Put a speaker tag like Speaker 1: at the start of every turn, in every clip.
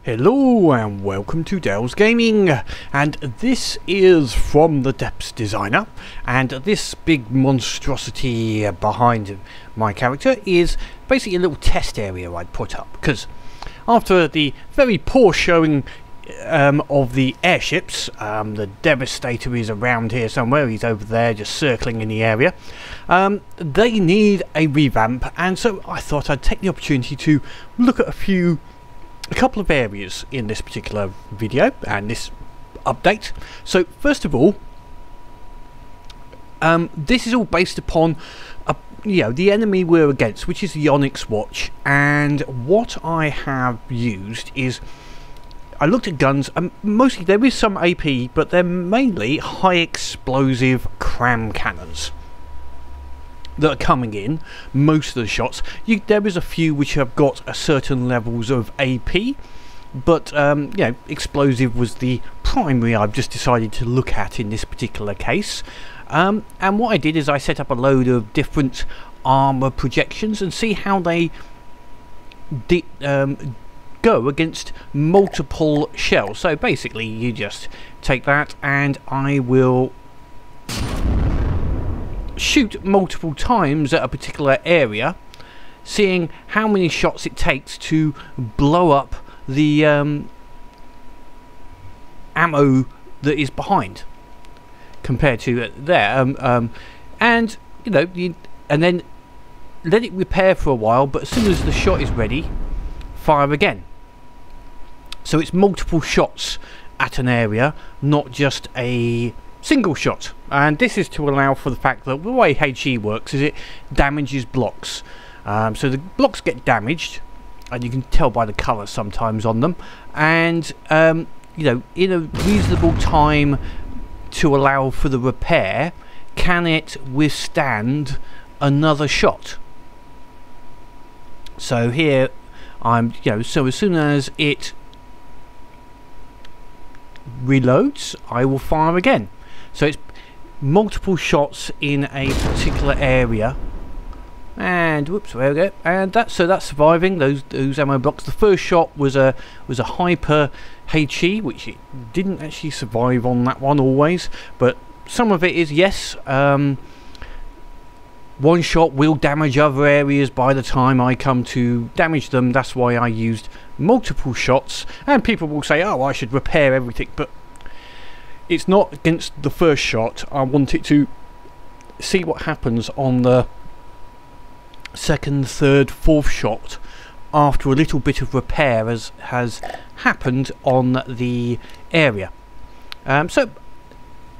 Speaker 1: Hello and welcome to Dell's Gaming, and this is from the Depths designer, and this big monstrosity behind my character is basically a little test area I'd put up, because after the very poor showing of the airships, the Devastator is around here somewhere, he's over there just circling in the area, they need a revamp, and so I thought I'd take the opportunity to look at a couple of areas in this particular video and this update. So first of all, this is all based upon the enemy we're against, which is the Onyx Watch, and what I have used is I looked at guns, and mostly there is some AP, but they're mainly high explosive cram cannons that are coming in most of the shots. There is a few which have got a certain levels of AP, but explosive was the primary I've just decided to look at in this particular case. And what I did is I set up a load of different armor projections and see how they go against multiple shells. So basically you just take that and I will shoot multiple times at a particular area, seeing how many shots it takes to blow up the ammo that is behind compared to there, and and then let it repair for a while, but as soon as the shot is ready, fire again. So it's multiple shots at an area, not just a single shot, and this is to allow for the fact that the way HE works is it damages blocks. So the blocks get damaged, and you can tell by the colour sometimes on them, and in a reasonable time to allow for the repair, can it withstand another shot? So here I'm so as soon as it reloads, I will fire again. So it's multiple shots in a particular area, and whoops, there we go. And that's surviving those ammo blocks. The first shot was a hyper HE, which it didn't actually survive on that one always, but some of it is, yes. One shot will damage other areas by the time I come to damage them. That's why I used multiple shots, and people will say, oh, I should repair everything, but it's not against the first shot. I want it to see what happens on the second, third, fourth shot after a little bit of repair has happened on the area. So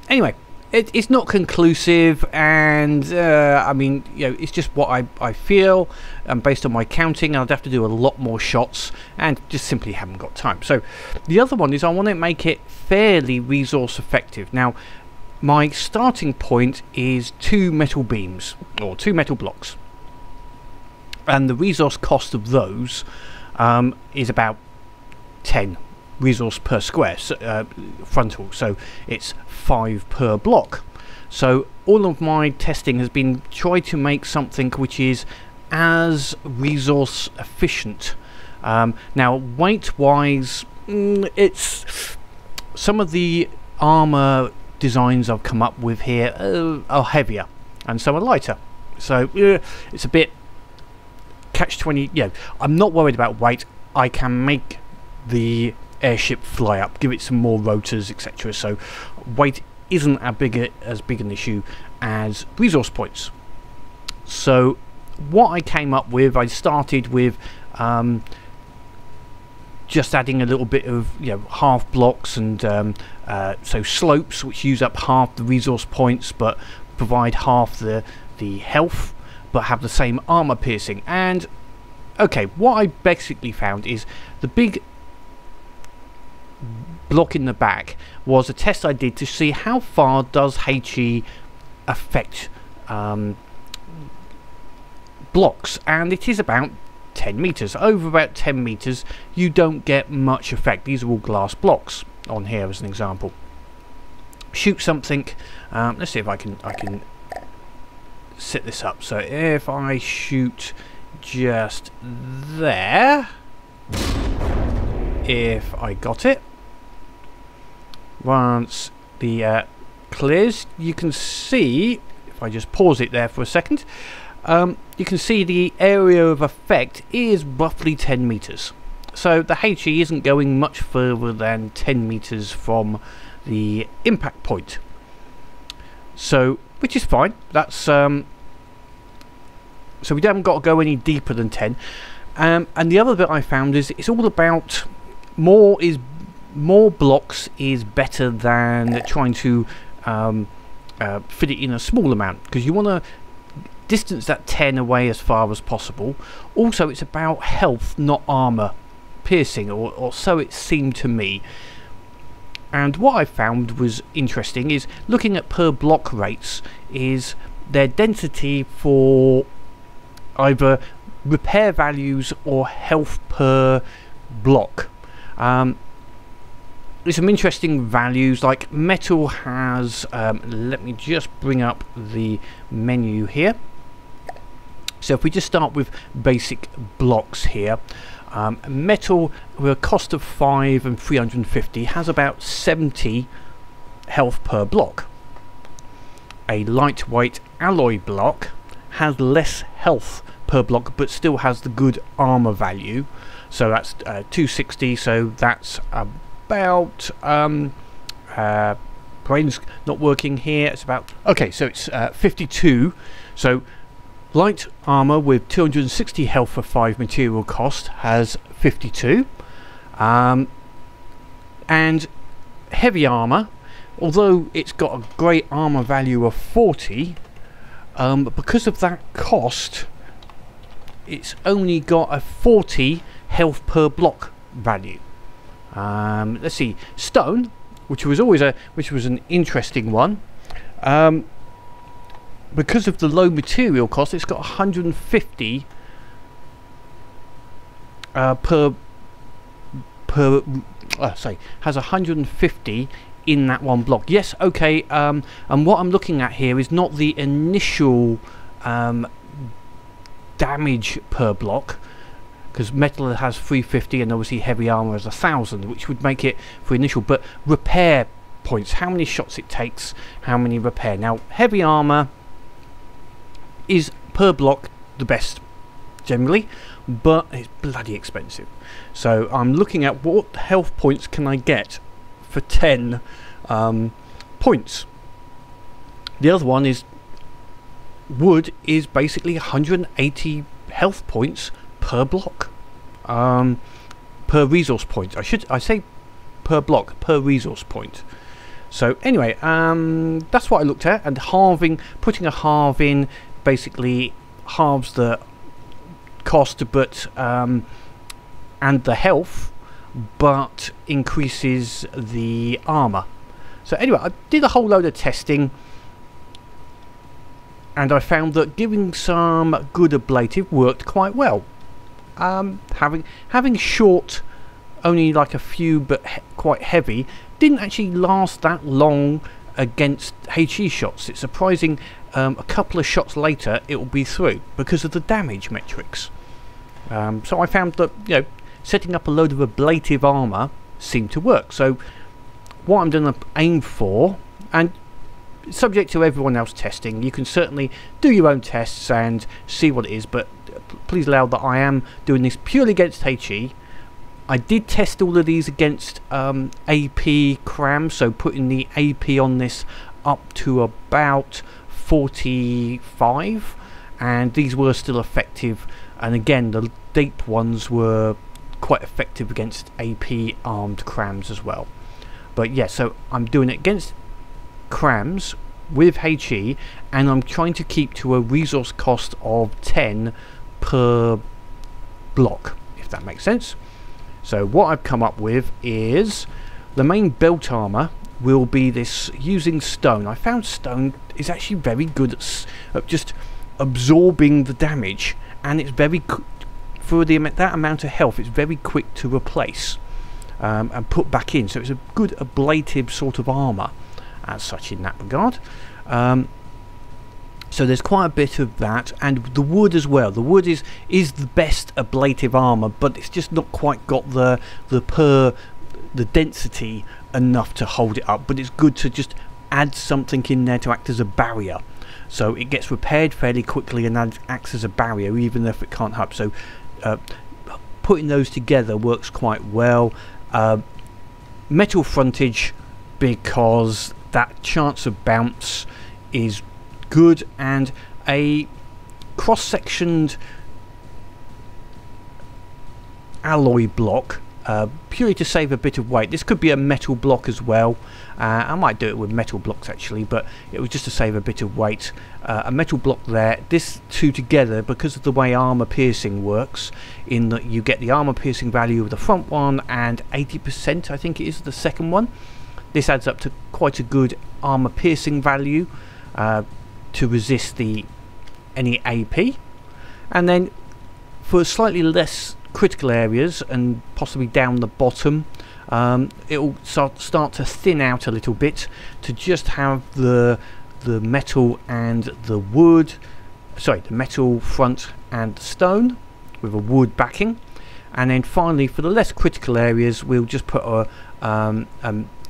Speaker 1: anyway, it's not conclusive, and I mean, it's just what I feel, and based on my counting I'd have to do a lot more shots and just simply haven't got time. So the other one is I want to make it fairly resource effective. Now my starting point is 2 metal beams, or 2 metal blocks, and the resource cost of those is about 10 resource per square frontal, so it's 5 per block. So all of my testing has been try to make something which is as resource efficient. Now weight wise, it's some of the armor designs I've come up with here are heavier and some are lighter, so it's a bit catch-20. I'm not worried about weight. I can make the airship fly up, give it some more rotors, etc. So weight isn't as big an issue as resource points. So what I came up with, I started with just adding a little bit of half blocks, and so slopes which use up half the resource points but provide half the health but have the same armor piercing. And okay, what I basically found is the big block in the back was a test I did to see how far does HE affect blocks, and it is about 10 meters. Over about 10 meters you don't get much effect. These are all glass blocks on here as an example. Shoot something, let's see if I can set this up. So if I shoot just there, if I got it. Once the clears, you can see, if I just pause it there for a second, you can see the area of effect is roughly 10 meters. So the HE isn't going much further than 10 meters from the impact point. So, which is fine. That's so we haven't got to go any deeper than 10. And the other bit I found is it's all about more blocks is better than trying to fit it in a small amount, because you want to distance that 10 away as far as possible. Also, it's about health, not armor piercing, or so it seemed to me. And what I found was interesting is looking at per block rates is their density for either repair values or health per block. There's some interesting values, like metal has, let me just bring up the menu here. So if we just start with basic blocks here, metal with a cost of 5 and 350 has about 70 health per block. A lightweight alloy block has less health per block but still has the good armor value, so that's 260, so that's about brain's not working here, it's about, okay, so it's 52. So light armor with 260 health for 5 material cost has 52, and heavy armor, although it's got a great armor value of 40, because of that cost it's only got a 40 health per block value. Let's see, stone, which was an interesting one, because of the low material cost, it's got 150 has 150 in that one block. Yes, okay, and what I'm looking at here is not the initial damage per block, because metal has 350 and obviously heavy armor has 1,000, which would make it for initial, but repair points, how many shots it takes, how many repair. Now heavy armor is per block the best generally, but it's bloody expensive. So I'm looking at what health points can I get for 10 points. The other one is wood is basically 180 health points per block, per resource point. I say per block, per resource point. So anyway, that's what I looked at, and putting a halve in basically halves the cost, but and the health, but increases the armor. So anyway, I did a whole load of testing, and I found that giving some good ablative worked quite well. Having short, only like a few, but quite heavy, didn't actually last that long against HE shots. It's surprising, a couple of shots later it will be through because of the damage metrics. So I found that, you know, setting up a load of ablative armor seemed to work. So what I'm going to aim for, and subject to everyone else testing, you can certainly do your own tests and see what it is, but please allow that I am doing this purely against HE. I did test all of these against AP cram, so putting the AP on this up to about 45, and these were still effective, and again the deep ones were quite effective against AP armed crams as well. But yeah, so I'm doing it against crams with HE, and I'm trying to keep to a resource cost of 10 per block, if that makes sense. So what I've come up with is the main belt armor will be this using stone. I found stone is actually very good at just absorbing the damage, and it's very for that amount of health, it's very quick to replace and put back in, so it's a good ablative sort of armor as such in that regard. So there's quite a bit of that, and the wood as well. The wood is the best ablative armor, but it's just not quite got the density enough to hold it up. But it's good to just add something in there to act as a barrier, so it gets repaired fairly quickly and acts as a barrier even if it can't help. So putting those together works quite well. Metal frontage, because that chance of bounce is good, and a cross-sectioned alloy block, purely to save a bit of weight. This could be a metal block as well. I might do it with metal blocks actually, but it was just to save a bit of weight. A metal block there. This two together, because of the way armor piercing works, in that you get the armor piercing value of the front one and 80% I think it is the second one. This adds up to quite a good armor piercing value to resist any AP. And then for slightly less critical areas and possibly down the bottom, it will start to thin out a little bit to just have the metal and the wood, sorry, the metal front and the stone with a wood backing. And then finally, for the less critical areas, we'll just put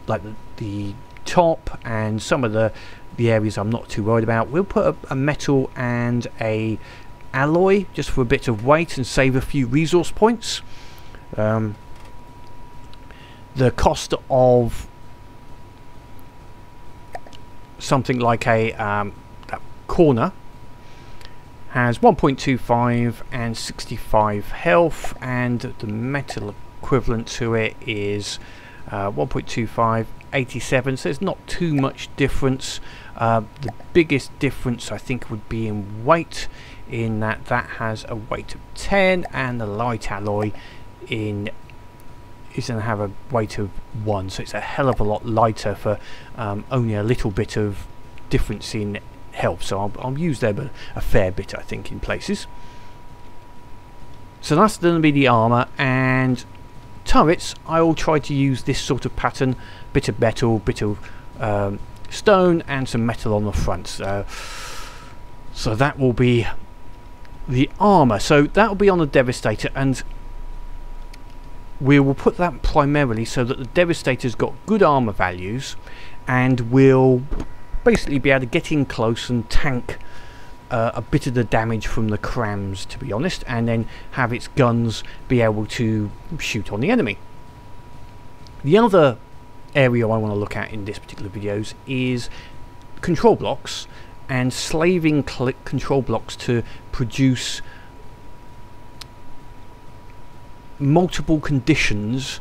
Speaker 1: like the top and some of the areas I'm not too worried about. We'll put a metal and a alloy just for a bit of weight and save a few resource points. The cost of something like that corner has 1.25 and 65 health, and the metal equivalent to it is 1.25, 87, so there's not too much difference. The biggest difference I think would be in weight, in that has a weight of 10 and the light alloy is going to have a weight of 1, so it's a hell of a lot lighter for only a little bit of difference in health. So I'll use them a fair bit I think in places. So that's going to be the armor. And turrets, I will try to use this sort of pattern, bit of metal, bit of stone and some metal on the front. So that will be the armor. So that will be on the Devastator, and we will put that primarily so that the Devastator's got good armor values and will basically be able to get in close and tank a bit of the damage from the crams, to be honest, and then have its guns be able to shoot on the enemy. The other area I want to look at in this particular videos is control blocks, and slaving control blocks to produce multiple conditions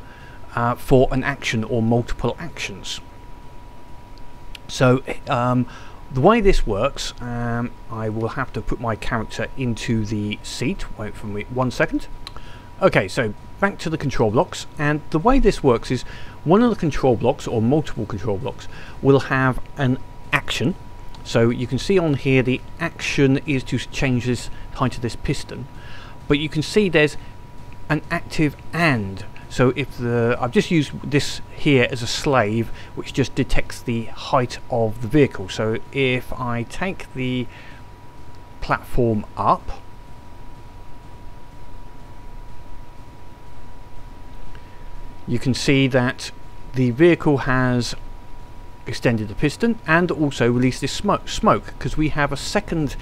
Speaker 1: for an action or multiple actions. So the way this works, I will have to put my character into the seat. Wait for me 1 second. Okay, so back to the control blocks, and the way this works is one of the control blocks or multiple control blocks will have an action. So you can see on here the action is to change this height of this piston, but you can see there's an active and. So if I've just used this here as a slave, which just detects the height of the vehicle. So if I take the platform up, you can see that the vehicle has extended the piston and also released this smoke, because we have a second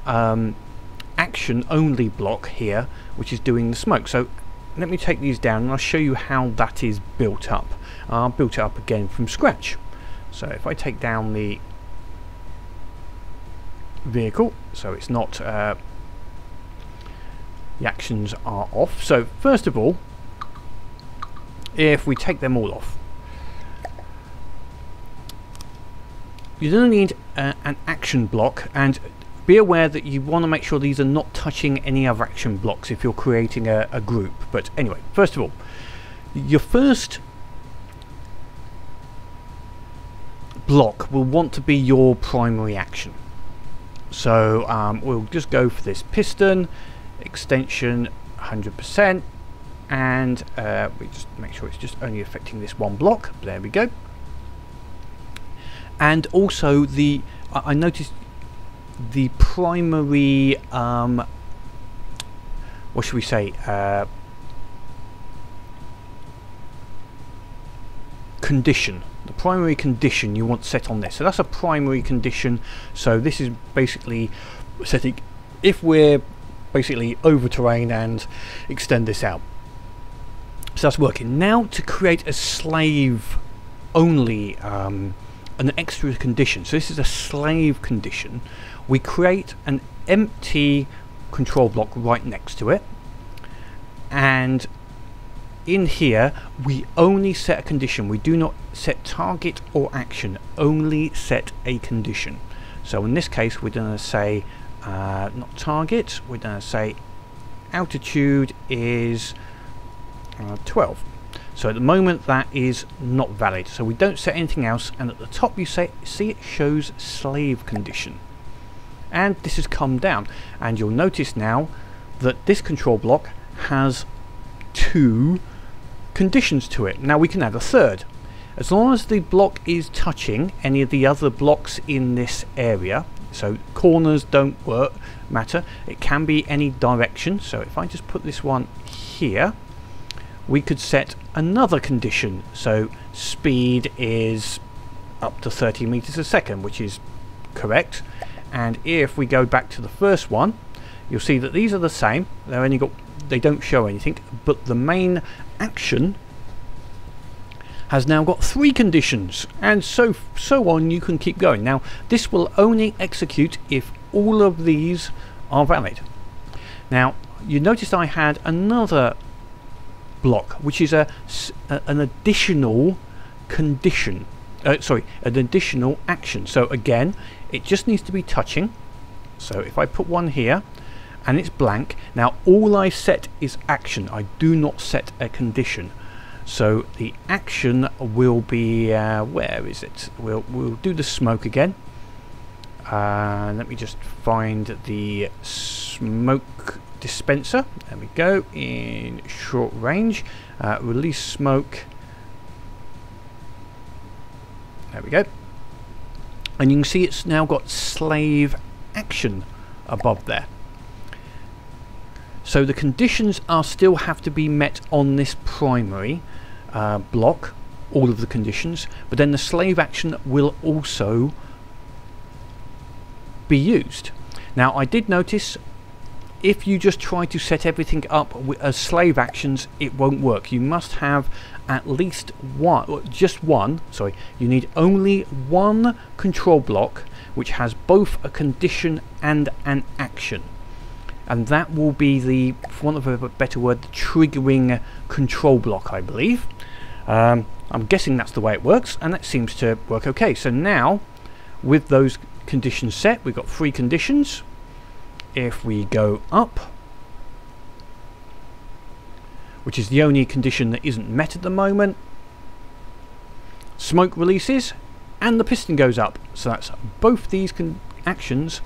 Speaker 1: action only block here which is doing the smoke. So let me take these down and I'll show you how that is built up. I'll build it up again from scratch. So if I take down the vehicle, so it's not the actions are off. So first of all, if we take them all off, you don't need an action block, and be aware that you want to make sure these are not touching any other action blocks if you're creating a group. But anyway, first of all, your first block will want to be your primary action. So we'll just go for this piston extension 100%, and we just make sure it's just only affecting this one block. There we go. And also I noticed the primary what should we say, condition. The primary condition you want set on this. So that's a primary condition. So this is basically setting if we're basically over terrain and extend this out. So that's working. Now to create a slave only an extra condition. So this is a slave condition. We create an empty control block right next to it, and in here we only set a condition. We do not set target or action, only set a condition. So in this case we're going to say not target, we're going to say altitude is 12. So at the moment that is not valid, so we don't set anything else, and at the top you see it shows slave condition, and this has come down, and you'll notice now that this control block has 2 conditions to it. Now we can add a third. As long as the block is touching any of the other blocks in this area, so corners don't matter, it can be any direction. So if I just put this one here, we could set another condition. So speed is up to 30 meters a second, which is correct. And if we go back to the first one, you'll see that these are the same. They don't show anything, but the main action has now got 3 conditions, and so on. You can keep going. Now this will only execute if all of these are valid. Now you noticed I had another block, which is an additional condition, sorry, an additional action. So again, it just needs to be touching. So if I put one here and it's blank, now all I set is action. I do not set a condition. So the action will be where is it? We'll do the smoke again. Let me just find the smoke dispenser. There we go, in short range. Release smoke. There we go. And you can see it's now got slave action above there. So the conditions are still have to be met on this primary block, all of the conditions, but then the slave action will also be used. Now I did notice if you just try to set everything up as slave actions, it won't work. You must have at least one, sorry, you need only one control block which has both a condition and an action, and that will be the, for want of a better word, the triggering control block, I believe. I'm guessing that's the way it works, and that seems to work okay. So now with those conditions set, we've got 3 conditions. If we go up, which is the only condition that isn't met at the moment, smoke releases and the piston goes up. So that's both these actions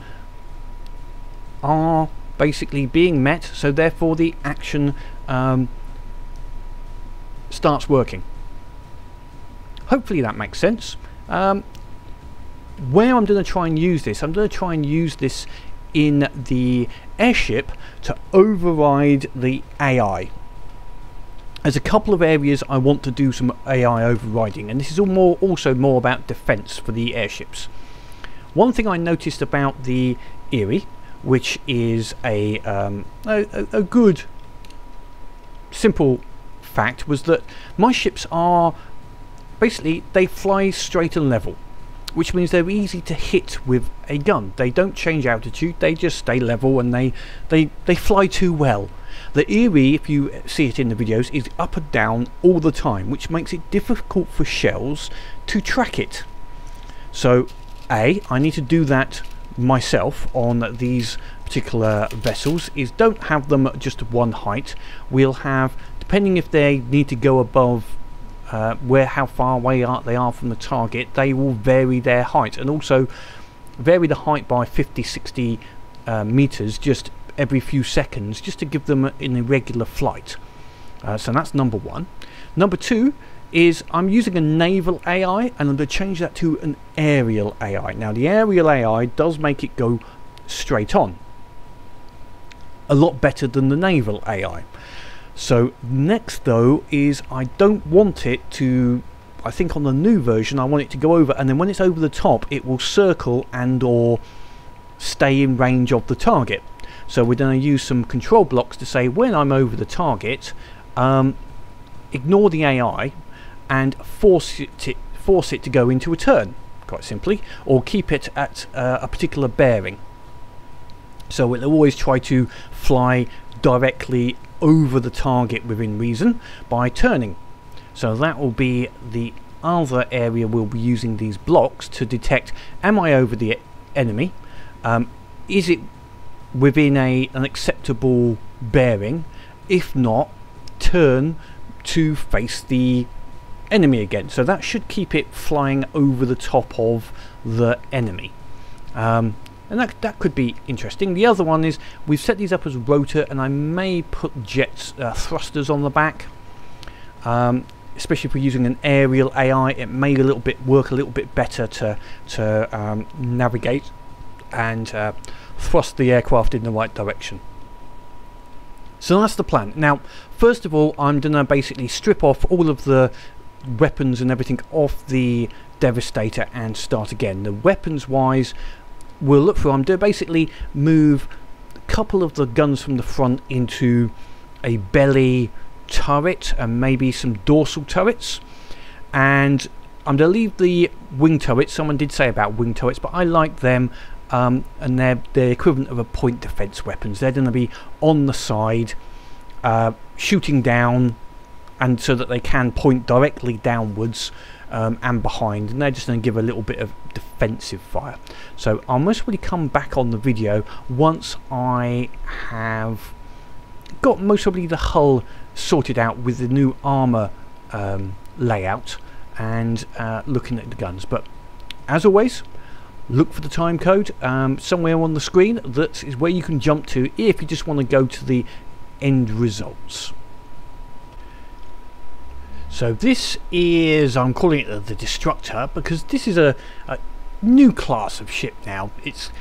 Speaker 1: are basically being met, so therefore the action starts working. Hopefully that makes sense. Where I'm going to try and use this, I'm going to try and use this in the airship to override the AI. There's a couple of areas I want to do some AI overriding, and this is also more about defense for the airships. One thing I noticed about the Erie, which is a good simple fact, was that my ships are basically, they fly straight and level, which means they're easy to hit with a gun. They don't change altitude, they just stay level, and they fly too well. The Erie, if you see it in the videos, is up and down all the time, which makes it difficult for shells to track it. So I need to do that myself on these particular vessels, is don't have them at just one height. We'll have, depending if they need to go above how far away they are from the target, they will vary their height, and also vary the height by 50-60 meters just every few seconds, just to give them an irregular flight. So that's number one. Number two is I'm using a naval AI, and I'm going to change that to an aerial AI. Now the aerial AI does make it go straight on. A lot better than the naval AI. So next though is I don't want it to, I think on the new version I want it to go over, and then when it's over the top it will circle and or stay in range of the target. So we're going to use some control blocks to say when I'm over the target, ignore the AI and force it to go into a turn, quite simply, or keep it at a particular bearing. So it'll always try to fly directly over the target within reason by turning. So that will be the other area we'll be using these blocks to detect, am I over the enemy, is it within an acceptable bearing, if not turn to face the enemy again. So that should keep it flying over the top of the enemy. And that could be interesting. The other one is we've set these up as rotor, and I may put jets thrusters on the back, especially if we're using an aerial AI. It may work a little bit better to navigate and thrust the aircraft in the right direction. So that's the plan. Now first of all I'm going to basically strip off all of the weapons and everything off the Devastator and start again. The weapons wise, we'll look through. I'm going to basically move a couple of the guns from the front into a belly turret and maybe some dorsal turrets, and I'm going to leave the wing turrets. Someone did say about wing turrets, but I like them, and they're the equivalent of a point defense weapons. They're going to be on the side, shooting down, and so that they can point directly downwards and behind, and they're just going to give a little bit of defensive fire. So I'll most probably come back on the video once I have got most probably the hull sorted out with the new armor layout and looking at the guns. But as always, look for the time code somewhere on the screen. That is where you can jump to if you just want to go to the end results. So this is, I'm calling it the Destructor because this is a new class of ship now. It's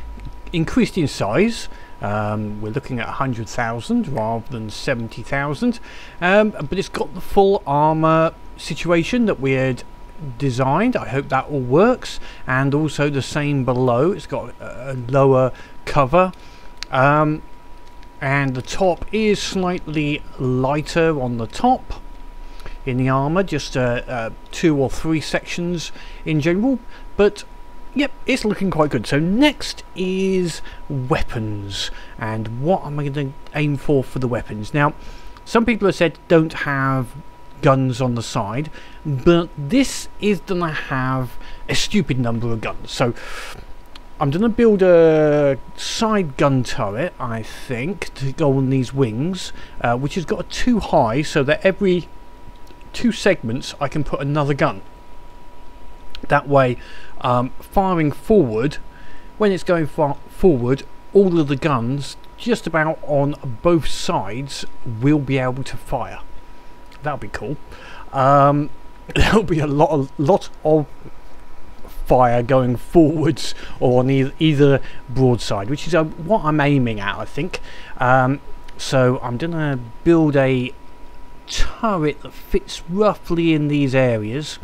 Speaker 1: increased in size. We're looking at 100,000 rather than 70,000, but it's got the full armor situation that we had designed. I hope that all works, and also the same below. It's got a lower cover, and the top is slightly lighter on the top in the armor, just 2 or 3 sections in general, but yep, it's looking quite good. So next is weapons, and what am I going to aim for the weapons? Now some people have said don't have guns on the side, but this is going to have a stupid number of guns. So I'm going to build a side gun turret, I think, to go on these wings, which has got a 2 high, so that every 2 segments I can put another gun. That way, firing forward, when it's going forward, all of the guns just about on both sides will be able to fire. That'll be cool. There'll be a lot of fire going forwards or on either broadside, which is what I'm aiming at, I think. So I'm gonna build a turret that fits roughly in these areas.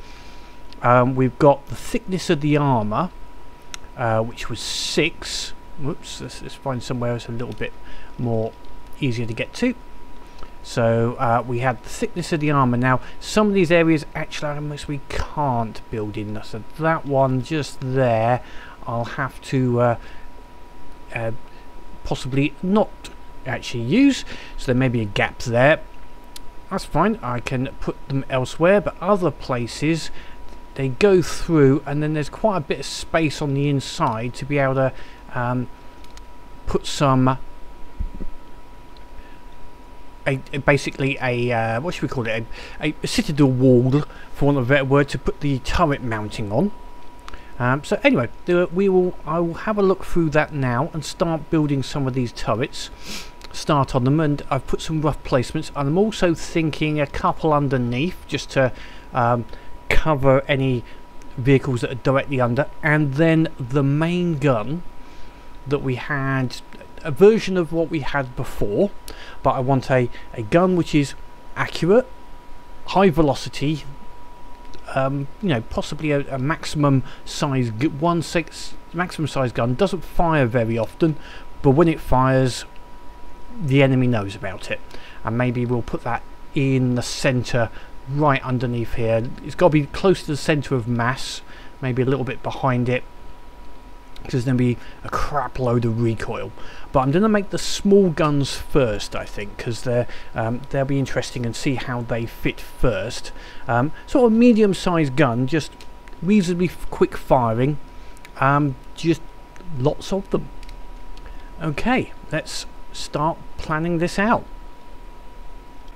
Speaker 1: We've got the thickness of the armor, which was 6. Whoops, let's find somewhere it's a little bit more easier to get to. So we had the thickness of the armor. Now some of these areas actually almost we can't build in, so that one just there I'll have to possibly not actually use, so there may be a gap there. That's fine, I can put them elsewhere, but other places they go through, and then there's quite a bit of space on the inside to be able to put some basically a what should we call it, a citadel wall, for want of a better word, to put the turret mounting on. So anyway, I will have a look through that now and start building some of these turrets, start on them, and I've put some rough placements, and I'm also thinking a couple underneath just to cover any vehicles that are directly under, and then the main gun that we had a version of what we had before, but I want a gun which is accurate, high velocity, you know, possibly a maximum size maximum size gun. Doesn't fire very often, but when it fires, the enemy knows about it. And maybe we'll put that in the center, right underneath here. It's got to be close to the center of mass, maybe a little bit behind it, because there's going to be a crap load of recoil. But I'm going to make the small guns first, I think, because they'll be interesting and see how they fit first. Sort of medium-sized gun, just reasonably quick firing, just lots of them. Okay, let's start planning this out.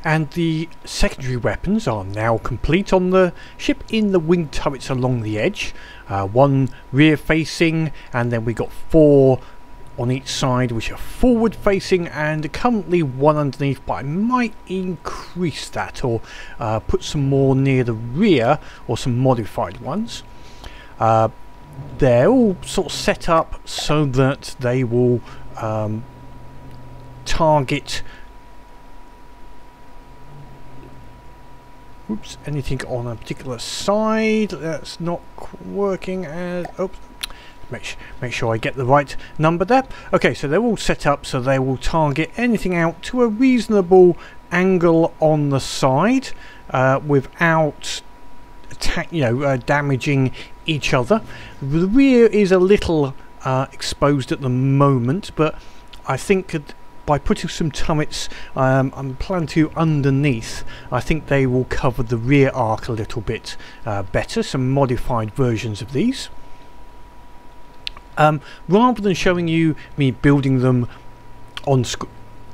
Speaker 1: And the secondary weapons are now complete on the ship in the wing turrets along the edge. One rear facing, and then we got 4 on each side which are forward facing, and currently 1 underneath, but I might increase that or put some more near the rear, or some modified ones. They're all sort of set up so that they will target anything on a particular side. That's not working as... oops. Make sure I get the right number there. Okay, so they're all set up so they will target anything out to a reasonable angle on the side, without damaging each other. The rear is a little exposed at the moment, but I think by putting some turrets, I'm planning to underneath, I think they will cover the rear arc a little bit better. Some modified versions of these. Rather than showing you me building them on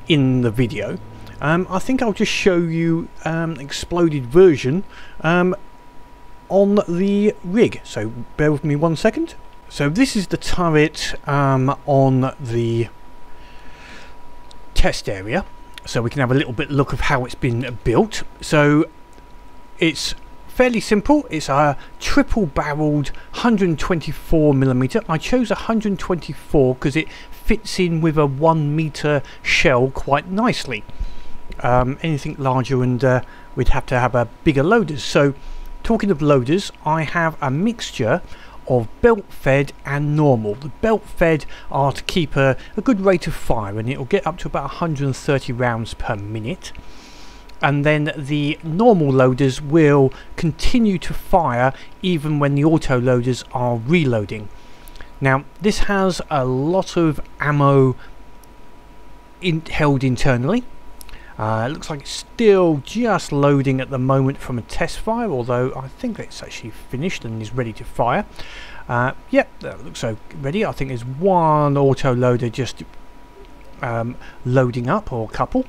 Speaker 1: in the video, I think I'll just show you exploded version on the rig. So bear with me 1 second. So this is the turret on the test area, so we can have a little bit look of how it's been built. So it's fairly simple. It's a triple barreled 124mm. I chose 124 because it fits in with a 1 meter shell quite nicely. Anything larger and we'd have to have a bigger loaders. So talking of loaders, I have a mixture of belt fed and normal. The belt fed are to keep a good rate of fire, and it will get up to about 130 rounds per minute. And then the normal loaders will continue to fire even when the auto loaders are reloading. Now this has a lot of ammo held internally. It looks like it's still just loading at the moment from a test fire, although I think it's actually finished and is ready to fire. Yep, that looks so ready. I think there's one auto loader just loading up, or a couple.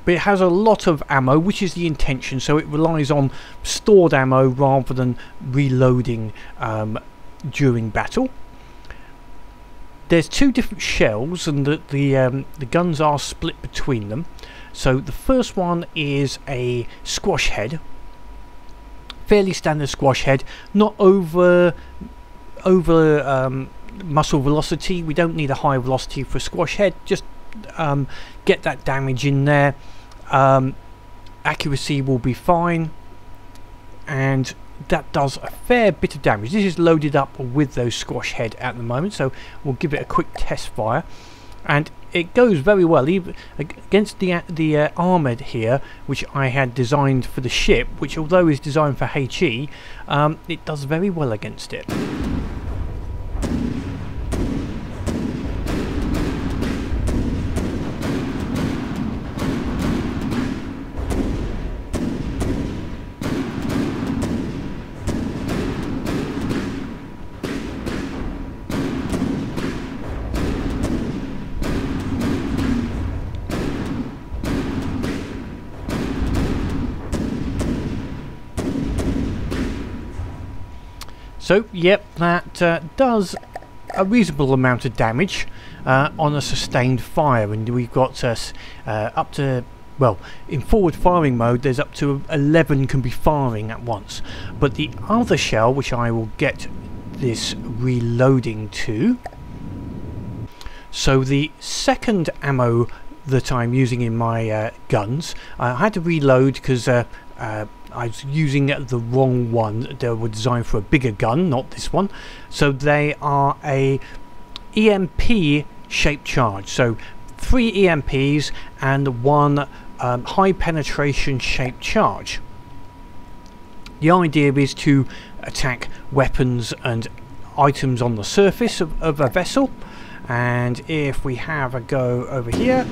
Speaker 1: But it has a lot of ammo, which is the intention, so it relies on stored ammo rather than reloading during battle. There's 2 different shells, and the guns are split between them. So the first one is a squash head, fairly standard squash head, not over muscle velocity. We don't need a high velocity for a squash head. Just get that damage in there. Accuracy will be fine, and that does a fair bit of damage. This is loaded up with those squash head at the moment, so we'll give it a quick test fire, and it goes very well even against the armoured here, which I had designed for the ship, which although is designed for HE, it does very well against it. So, yep, that does a reasonable amount of damage on a sustained fire, and we've got up to, well, in forward firing mode there's up to 11 can be firing at once. But the other shell, which I will get this reloading to, So the second ammo that I'm using in my guns, I had to reload because I was using the wrong one. They were designed for a bigger gun, not this one. So they are a EMP shaped charge. So 3 EMPs and 1 high penetration shaped charge. The idea is to attack weapons and items on the surface of a vessel. And if we have a go over here,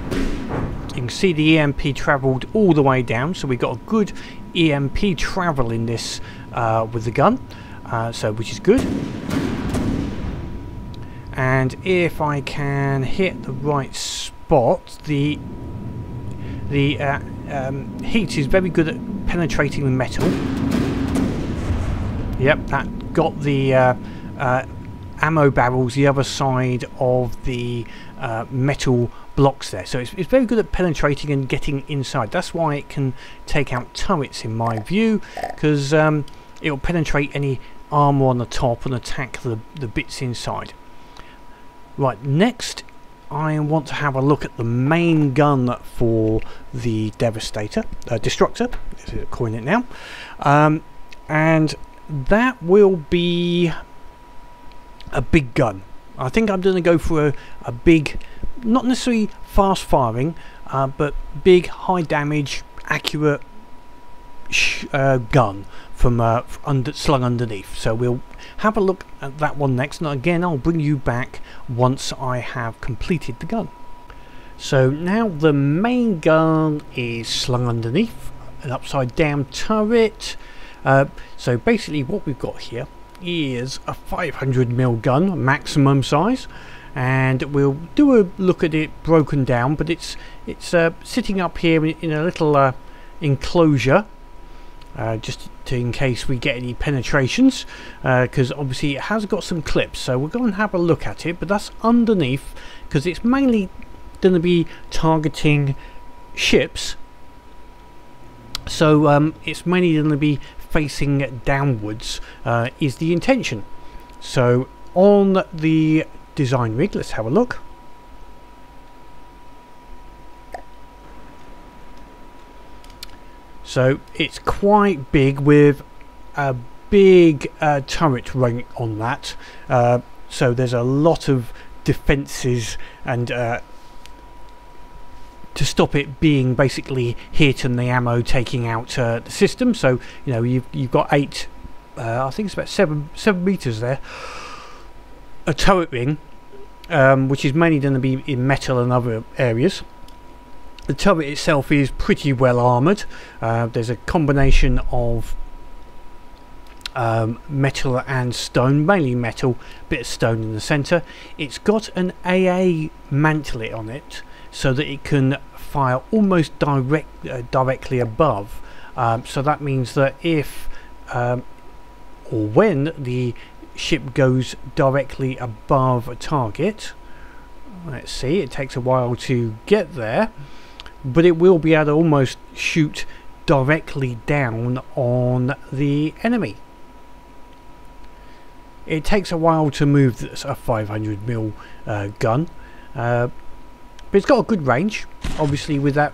Speaker 1: you can see the EMP travelled all the way down, so we got a good EMP travel in this with the gun, which is good. And if I can hit the right spot, the heat is very good at penetrating the metal. Yep, that got the ammo barrels the other side of the metal blocks there, so it's very good at penetrating and getting inside. That's why it can take out turrets in my view, because it'll penetrate any armor on the top and attack the bits inside. Right, next I want to have a look at the main gun for the Destructor, as they're calling it now, and that will be a big gun. I think I'm going to go for a big, not necessarily fast firing, but big, high damage, accurate gun from slung underneath. So we'll have a look at that one next, and again I'll bring you back once I have completed the gun. So now the main gun is slung underneath an upside down turret. So basically what we've got here is a 500mm gun, maximum size, and we'll do a look at it broken down, but it's sitting up here in a little enclosure, just in case we get any penetrations, because obviously it has got some clips, so we'll go and have a look at it. But that's underneath because it's mainly going to be targeting ships, so it's mainly going to be facing downwards, is the intention. So on the design rig, let's have a look. So it's quite big, with a big turret ring on that, so there's a lot of defences and to stop it being basically hit and the ammo taking out the system. So you know, you've got 8, I think it's about 7 meters there, a turret ring, which is mainly going to be in metal and other areas. The turret itself is pretty well armoured. There's a combination of metal and stone, mainly metal, bit of stone in the centre. It's got an AA mantlet on it, so that it can fire almost directly above. So that means that if or when the ship goes directly above a target, let's see, it takes a while to get there, but it will be able to almost shoot directly down on the enemy. It takes a while to move a 500mm gun, but it's got a good range. Obviously with that,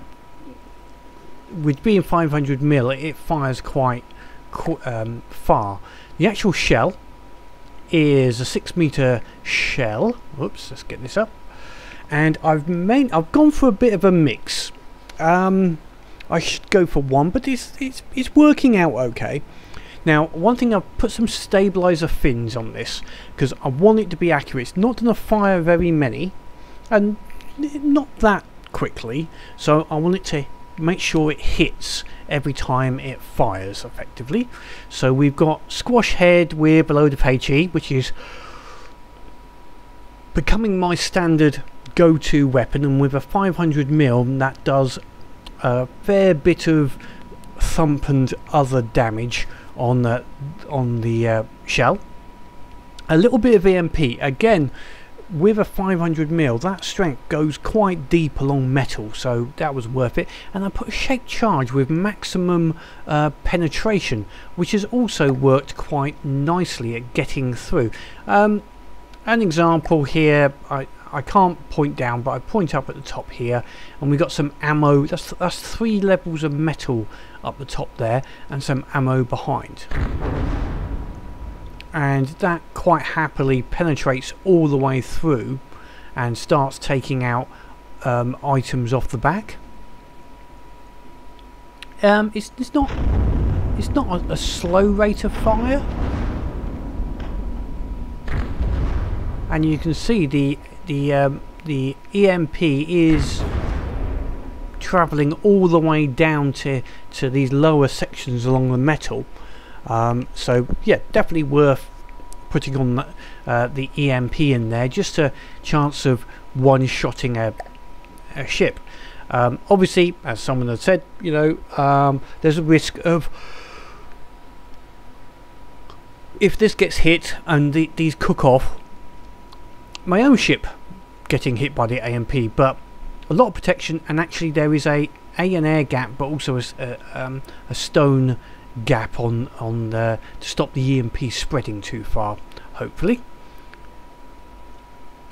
Speaker 1: with being 500mm, it fires quite far. The actual shell is a 6-meter shell. Whoops, let's get this up. And I've gone for a bit of a mix. I should go for 1, but it's working out okay. Now, one thing, I've put some stabilizer fins on this because I want it to be accurate. It's not going to fire very many, and not that quickly, so I want it to make sure it hits every time it fires effectively. So we've got squash head with a load of HE, which is becoming my standard go-to weapon, and with a 500mm that does a fair bit of thump and other damage on the shell. A little bit of EMP again. With a 500mm, that strength goes quite deep along metal, so that was worth it. And I put a shaped charge with maximum penetration, which has also worked quite nicely at getting through. An example here, I can't point down, but I point up at the top here, and we've got some ammo. That's 3 levels of metal up the top there, and some ammo behind. And that quite happily penetrates all the way through and starts taking out items off the back. It's not a slow rate of fire, and you can see the EMP is travelling all the way down to these lower sections along the metal. So yeah, definitely worth putting on the EMP in there, just a chance of one-shotting a ship. Obviously, as someone had said, you know, there's a risk of, if this gets hit and these cook off, my own ship getting hit by the AMP. But a lot of protection, and actually there is an air gap, but also a stone gap on to stop the EMP spreading too far, hopefully.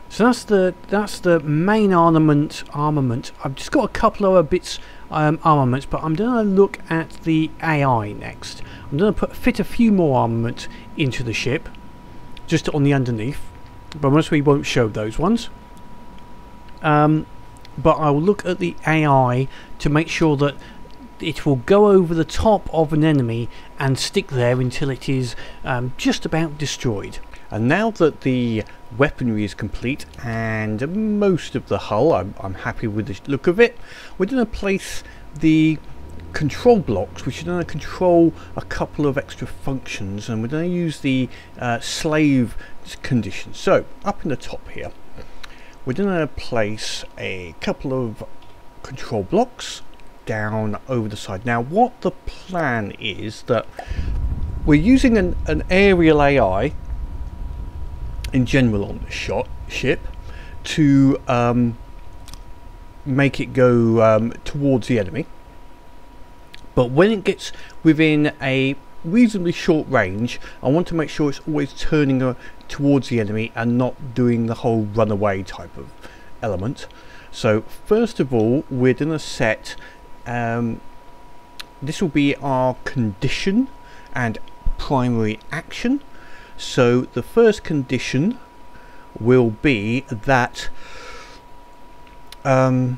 Speaker 1: So that's the main armament. I've just got a couple of other bits armaments, but I'm going to look at the AI next. I'm going to fit a few more armament into the ship, just on the underneath, but most we won't show those ones. But I will look at the AI to make sure that it will go over the top of an enemy and stick there until it is just about destroyed. And now that the weaponry is complete and most of the hull, I'm happy with the look of it, we're going to place the control blocks, which are going to control a couple of extra functions, and we're going to use the slave conditions. So up in the top here, we're going to place a couple of control blocks down over the side. Now what the plan is, that we're using an aerial AI in general on the ship to make it go towards the enemy, but when it gets within a reasonably short range, I want to make sure it's always turning towards the enemy and not doing the whole runaway type of element. So first of all, we're going to set this will be our condition and primary action. So the first condition will be that the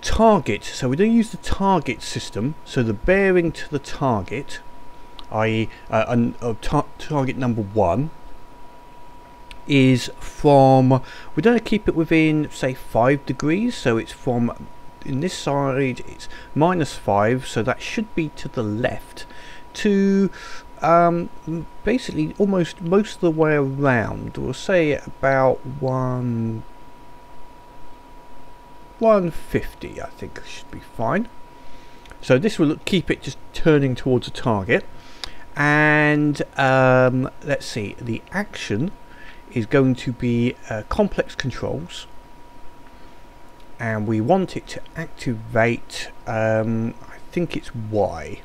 Speaker 1: target, so we're going to use the target system, so the bearing to the target, i.e. target number 1, is from, we're going to keep it within say 5 degrees, so it's from, in this side it's -5, so that should be to the left, to basically almost most of the way around. We'll say about 150, I think should be fine. So this will keep it just turning towards the target. And let's see, the action is going to be complex controls, and we want it to activate I think it's Y.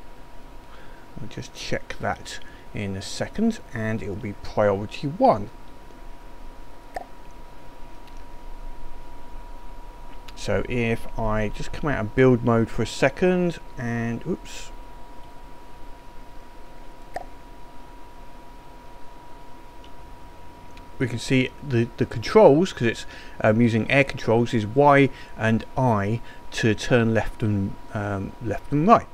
Speaker 1: I'll just check that in a second, and it will be priority 1. So if I just come out of build mode for a second, and oops, we can see the controls, because it's using air controls, is Y and I to turn left and right.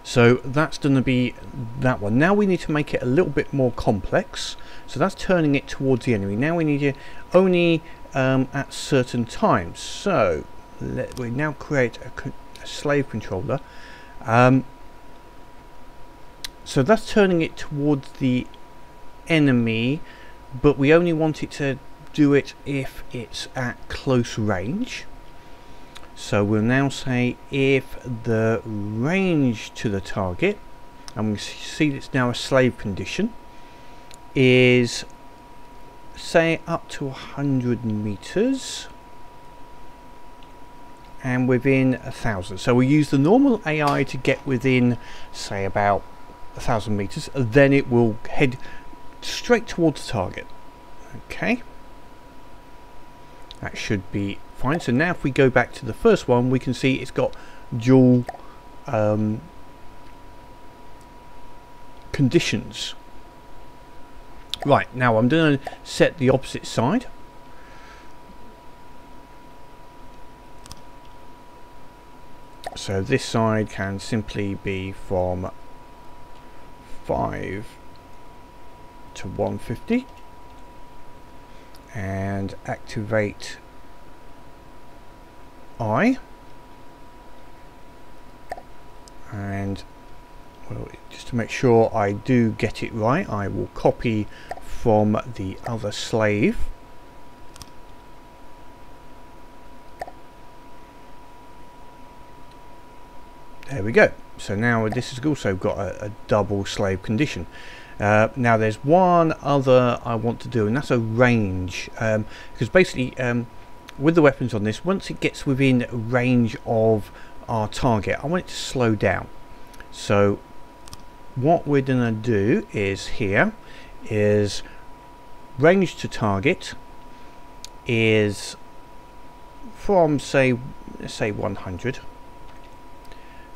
Speaker 1: So that's going to be that one. Now we need to make it a little bit more complex. So that's turning it towards the enemy. Now we need it only at certain times. So we now create a slave controller. So that's turning it towards the enemy, but we only want it to do it if it's at close range. So we'll now say if the range to the target, and we see it's now a slave condition, is say up to 100 meters and within 1,000. So we use the normal AI to get within say about 1,000 meters, then it will head straight towards the target. Okay, that should be fine. So now if we go back to the first one, we can see it's got dual conditions. Right, now I'm going to set the opposite side. So this side can simply be from 5 to 150 and activate I, and well, just to make sure I do get it right, I will copy from the other slave. There we go. So now this has also got a double slave condition. Now there's one other I want to do, and that's a range, because basically with the weapons on this, once it gets within range of our target, I want it to slow down. So what we're going to do is here is range to target is from say 100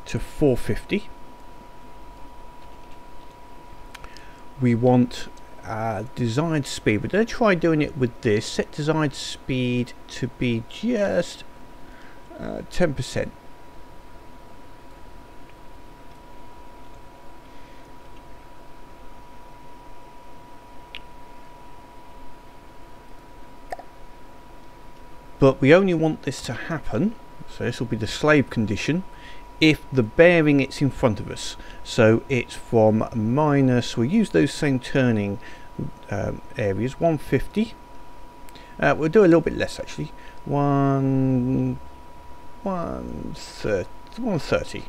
Speaker 1: to 450. We want desired speed. We're going to try doing it with this. Set desired speed to be just 10%. But we only want this to happen, so this will be the slave condition, if the bearing it's in front of us. So it's from minus, we'll use those same turning areas, 150. We'll do a little bit less actually, 130.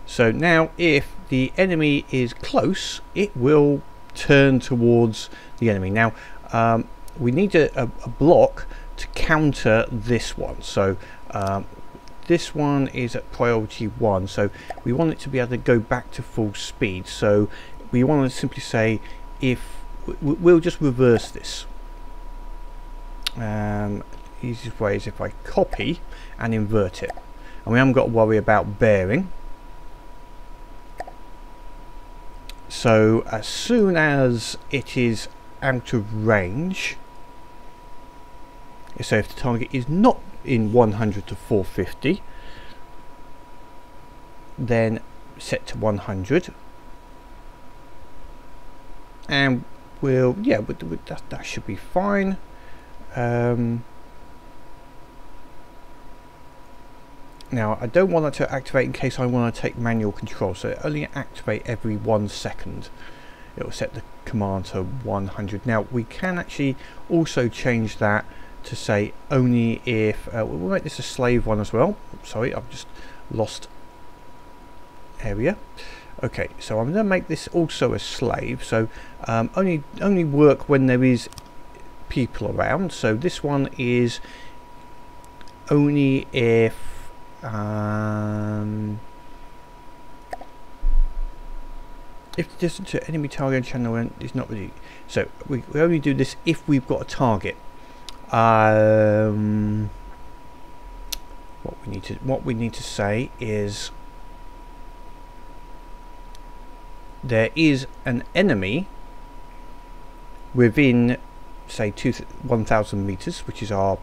Speaker 1: So now if the enemy is close, it will turn towards the enemy. Now we need a block to counter this one. So this one is at priority 1, so we want it to be able to go back to full speed. So we want to simply say, if we'll just reverse this. Easiest way is if I copy and invert it, and we haven't got to worry about bearing. So as soon as it is out of range, so if the target is not in 100 to 450, then set to 100, and we'll, yeah, that should be fine. Now I don't want it to activate in case I want to take manual control, so it only activate every 1 second. It will set the command to 100. Now we can actually also change that to say only if we'll make this a slave one as well. Sorry, I've just lost area. Okay, so I'm going to make this also a slave, so only work when there is people around. So this one is only if if the distance to enemy target channel is not really, so we only do this if we've got a target. What we need to say is there is an enemy within, say, 1,000 meters, which is our,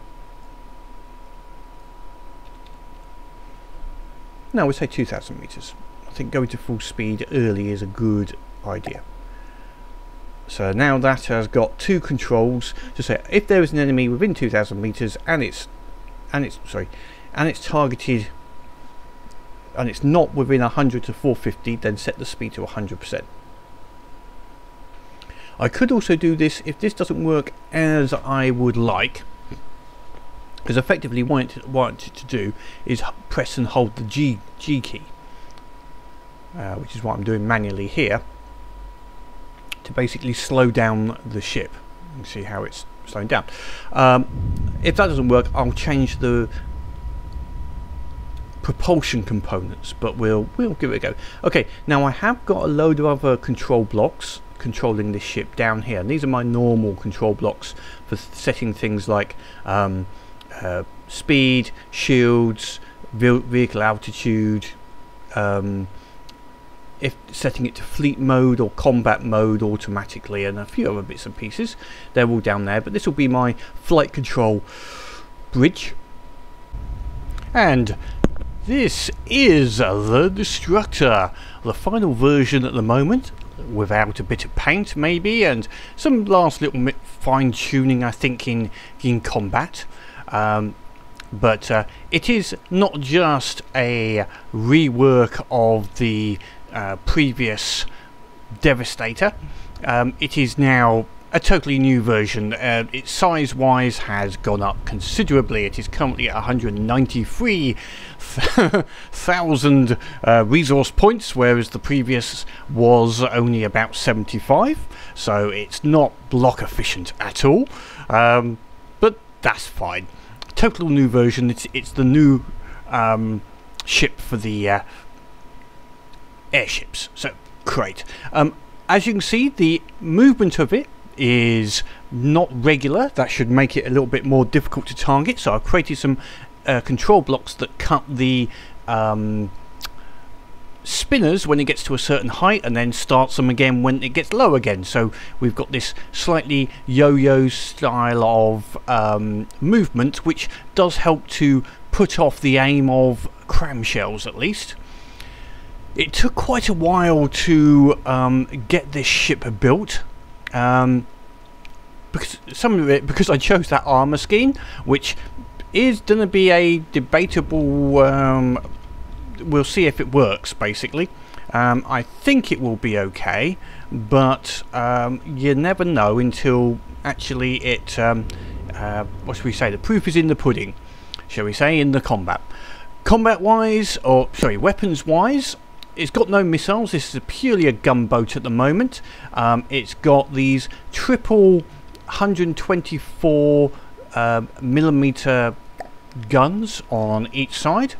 Speaker 1: no, we'll say 2,000 meters. I think going to full speed early is a good idea. So now that has got two controls to say if there is an enemy within 2,000 meters and it's targeted and it's not within 100 to 450, then set the speed to 100%. I could also do this if this doesn't work as I would like, because effectively what it to do is press and hold the G key, which is what I'm doing manually here, to basically slow down the ship. You can see how it's slowing down. If that doesn't work, I'll change the propulsion components, but we'll give it a go. Okay, now I have got a load of other control blocks controlling this ship down here, and these are my normal control blocks for setting things like speed, shields, vehicle altitude, if setting it to fleet mode or combat mode automatically, and a few other bits and pieces. They're all down there, but this will be my flight control bridge. And this is the Destructor, the final version at the moment, without a bit of paint maybe, and some last little fine tuning I think in combat. But it is not just a rework of the previous Devastator. It is now a totally new version. Its size wise has gone up considerably. It is currently at 193,000 resource points, whereas the previous was only about 75, so it's not block efficient at all, but that's fine. Total new version. It's the new ship for the airships, so great. As you can see, the movement of it is not regular. That should make it a little bit more difficult to target, so I've created some control blocks that cut the spinners when it gets to a certain height and then starts them again when it gets low again. So we've got this slightly yo-yo style of movement, which does help to put off the aim of cramshells at least. It took quite a while to get this ship built, because some of it, because I chose that armor scheme, which is going to be a debatable, we'll see if it works basically. I think it will be okay, but you never know until actually it, what should we say, the proof is in the pudding, shall we say, in the combat. Combat wise, or sorry, weapons wise, it's got no missiles. This is purely a gunboat at the moment. It's got these triple 124 millimeter guns on each side,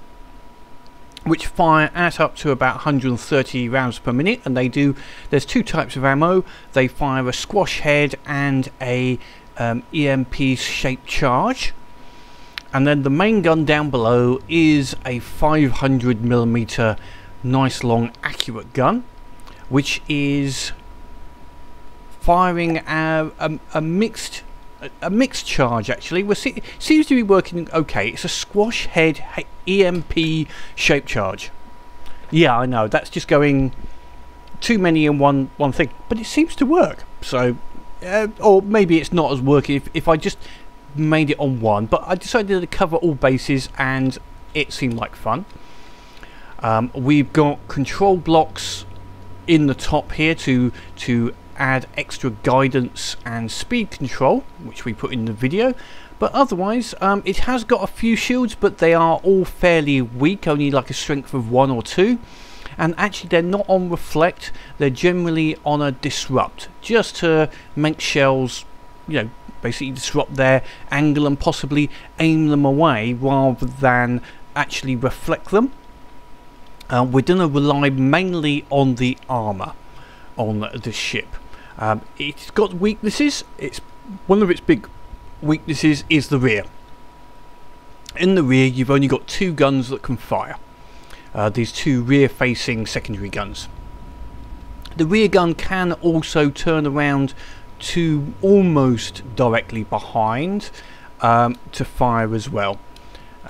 Speaker 1: which fire at up to about 130 rounds per minute, and they do, there's two types of ammo. They fire a squash head and a EMP shaped charge, and then the main gun down below is a 500 millimeter nice long accurate gun, which is firing a mixed charge. Actually, seems to be working okay. It's a squash head EMP shaped charge. Yeah, I know that's just going too many in one thing, but it seems to work. So or maybe it's not as working if I just made it on one, but I decided to cover all bases and it seemed like fun. We've got control blocks in the top here to add extra guidance and speed control, which we put in the video, but otherwise it has got a few shields, but they are all fairly weak, only like a strength of 1 or 2, and actually they're not on reflect, they're generally on a disrupt, just to make shells, you know, basically disrupt their angle and possibly aim them away rather than actually reflect them. We're going to rely mainly on the armor on the ship. It's got weaknesses. It's one of its big weaknesses is the rear. In the rear, you've only got 2 guns that can fire. These 2 rear-facing secondary guns. The rear gun can also turn around to almost directly behind to fire as well,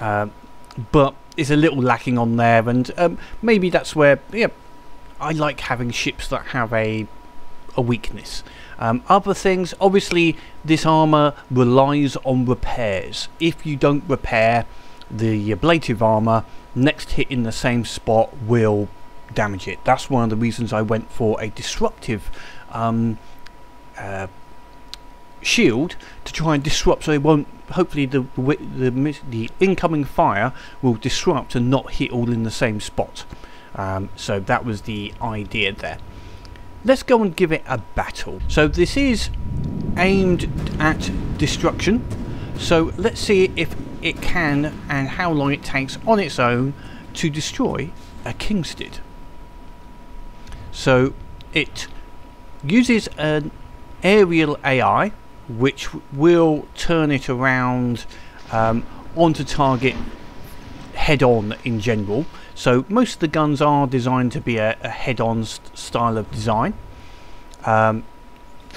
Speaker 1: but is a little lacking on there, and maybe that's where, yeah, I like having ships that have a weakness. Other things, obviously this armor relies on repairs. If you don't repair the ablative armor, next hit in the same spot will damage it. That's one of the reasons I went for a disruptive shield, to try and disrupt, so it won't, hopefully the incoming fire will disrupt and not hit all in the same spot. So that was the idea there. Let's go and give it a battle. So this is aimed at destruction, so let's see if it can and how long it takes on its own to destroy a Kingston. So it uses an aerial AI which will turn it around onto target head-on in general. So most of the guns are designed to be a head-on style of design. The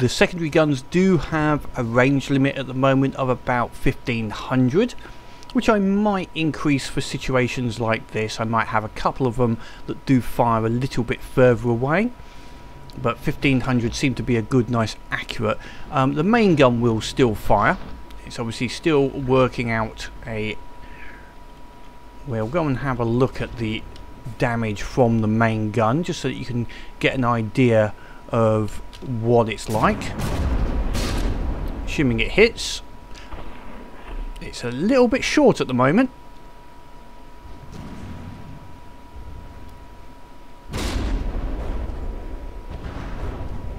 Speaker 1: secondary guns do have a range limit at the moment of about 1500, which I might increase for situations like this. I might have a couple of them that do fire a little bit further away, but 1500 seemed to be a good, nice, accurate. The main gun will still fire. It's obviously still working out a... We'll go and have a look at the damage from the main gun, just so that you can get an idea of what it's like. Assuming it hits. It's a little bit short at the moment.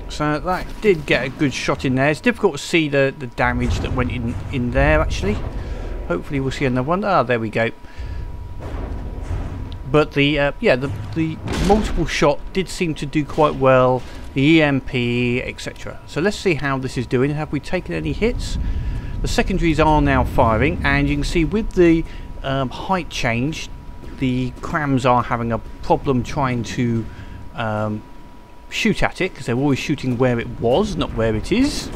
Speaker 1: So that did get a good shot in there. It's difficult to see the damage that went in there actually. Hopefully we'll see another one. Ah, there we go. But the multiple shot did seem to do quite well. The EMP, etc. So let's see how this is doing. Have we taken any hits? The secondaries are now firing, and you can see with the height change, the crams are having a problem trying to shoot at it, because they're always shooting where it was, not where it is.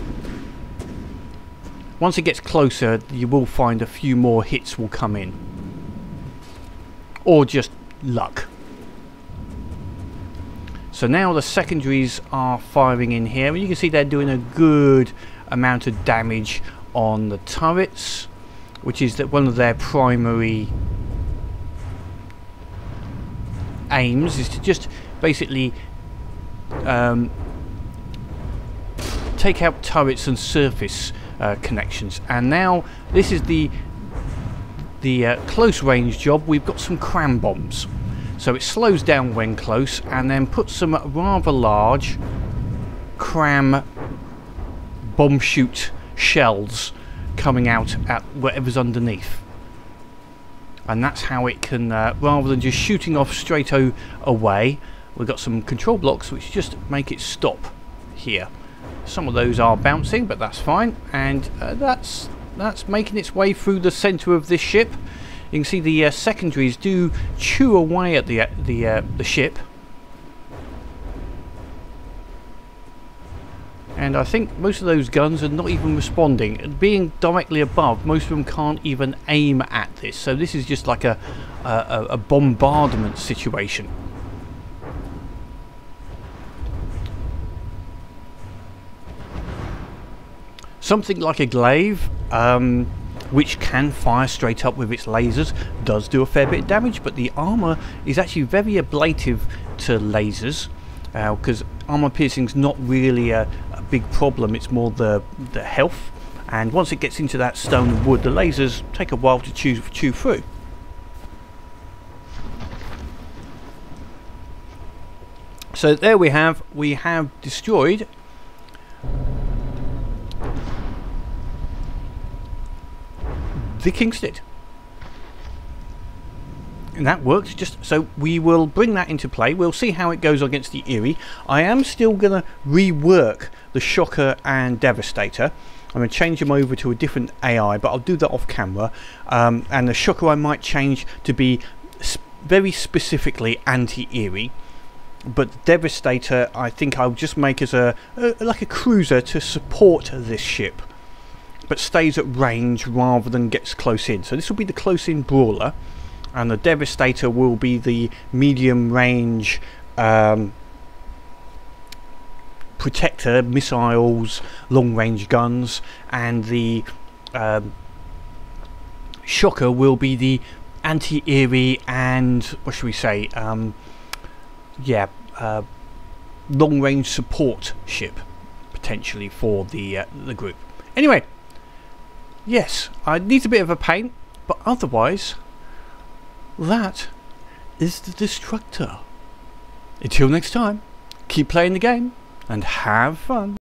Speaker 1: Once it gets closer, you will find a few more hits will come in, or just luck. So now the secondaries are firing in here, and you can see they're doing a good amount of damage on the turrets, which is one of their primary aims, is to just basically take out turrets and surface connections. And now this is the close range job. We've got some cram bombs, so it slows down when close and then puts some rather large cram bomb shoot shells coming out at whatever's underneath, and that's how it can rather than just shooting off straight away. We've got some control blocks which just make it stop here. Some of those are bouncing, but that's fine, and that's making its way through the center of this ship. You can see the secondaries do chew away at the ship, and I think most of those guns are not even responding. Being directly above, most of them can't even aim at this, so this is just like a bombardment situation. Something like a glaive, which can fire straight up with its lasers, does do a fair bit of damage, but the armor is actually very ablative to lasers, because armor piercing is not really a big problem. It's more the health, and once it gets into that stone and wood, the lasers take a while to chew through. So there we have destroyed the Kingston, and that worked. Just so we will bring that into play. We'll see how it goes against the Erie. I am still going to rework the Shocker and Devastator. I'm going to change them over to a different AI, but I'll do that off camera. And the Shocker I might change to be very specifically anti-Erie, but the Devastator I think I'll just make as like a cruiser to support this ship, but stays at range rather than gets close in. So this will be the close in brawler, and the Devastator will be the medium range protector, missiles, long range guns, and the Shocker will be the anti-Erie and, what should we say, long range support ship potentially for the group. Anyway, yes, I need a bit of a paint, but otherwise, that is the Destructor. Until next time, keep playing the game and have fun.